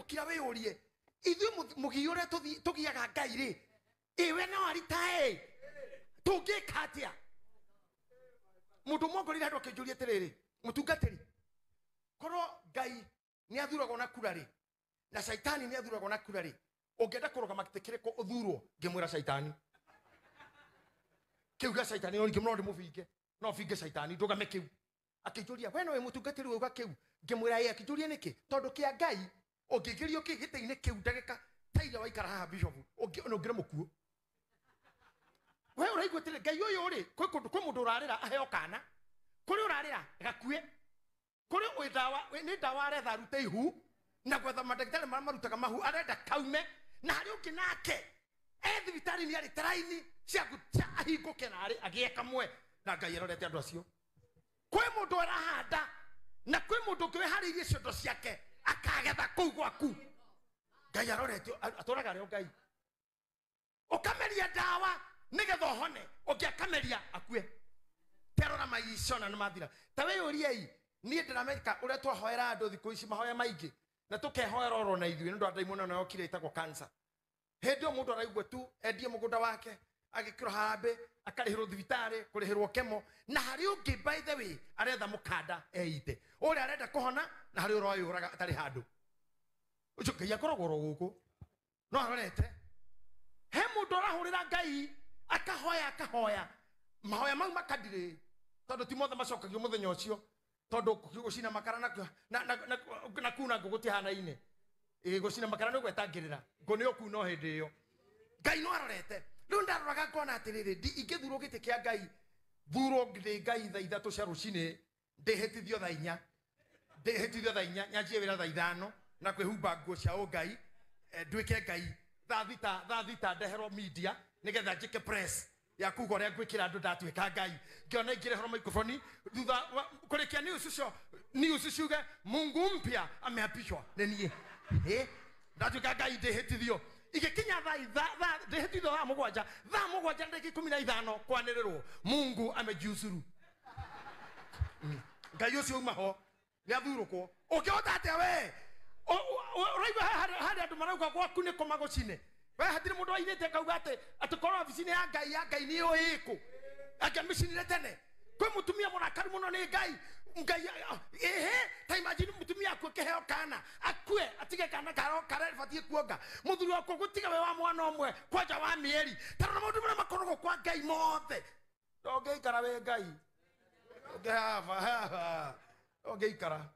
kira we urie ithu mugiore tugiaga Ngai ri iwe no aritae tugikatia mundu mongorira ndo kijurie tiriri mutungatiri koro Ngai ni athuragwo na kura ri na shaitani ni athuragwo na kura ri ungenda kurugama gitikiriko uthurwo ngimwira shaitani kiuga shaitani oni kimno ndimuvinge no vinge shaitani ndugame kiu akijuria we no we mutungatiri uga kiu ngimwira ye akijuria niki tondu kia Ngai ungigirio kigite-ini kiu ndagika taira waikara haha bishop ungire mukuo we uraigua tiri Ngai uyu ri kwi mundu urarira aheo kana kuri urarira gakue kuri we ni dawa aretha arute ihu na gwetha madagitari marutaga mahu arenda kaume na hari ungi nake thibitari ni ari taraini cia ahinguke na ari agie kamwe na Ngai arorete andu acio kwi mundu arahanda na kwi mundu ngwihariirie ciondo ciake akagetha kuu gwaku Ngai arorete aturaga rio Ngai ukameria dawa nigetha hone ukiakameria akue terora maicona no mathira tawe uriei ni ndirameka uria twahoera andu thiku ici mahoya maingi na tukehoera oro na ithuĩ ndu andai muno nayo kire itagwo cancer hendio mundu araigua tu endie mugunda wake agikiro harambe akarihirwo thibitari kurihirwo kemo na hari ungi by the way aretha mukanda eite uri arenda kuhona na hari uroyuraga atari handu ucio Ngai akoragwo ro guku no arorete he mundu arahurira Ngai akahoya mahoya mau makadire tondu ti mothe macokagio muthenya ucio tondu gucina makara na kuna nguguti hana-ine gucina makara ni gwetangirira ngo ni okuna hindi iyo Ngai no arorete riu ndaroraga ngona atiriri ingithurwo giti kia Ngai thurwo ndi Ngai thaa 3 cia rucini ndihitithio thaa 4 nyanjie wira thaa 5 na kwihumba nguo cia Ngai ndwike Ngai thaa thita ndeherwo media nigetha njike press ya kugo ria gwikira andu ndatwika Ngai ngiona ingirehoro microphone thutha kurikia news ciuge Mungu mpya ameapishwa nenie ndatwika Ngai ndihitithio igikinya thaa ndihitithio thaa mugwanja ndagika 15 kwanirirwo Mungu amejiusuru Ngai ucio umaho ni athurukwo ukihota atia we uraigua hari andu marauga gwaku ni komagocine we hatire mundu airite kauga ati korwo oficini ya Ngai ni uiku akamicinire tene kwi mutumia murakari muno ni Ngai ta imagine mutumia akue kiheo kana akue atige kana kare batie kuonga muthuri wako gutiga we wa mwana omwe kwanja wa mieri tarona mundu mara makorogwo kwa Ngai mothe ngeikara we Ngai ngeikara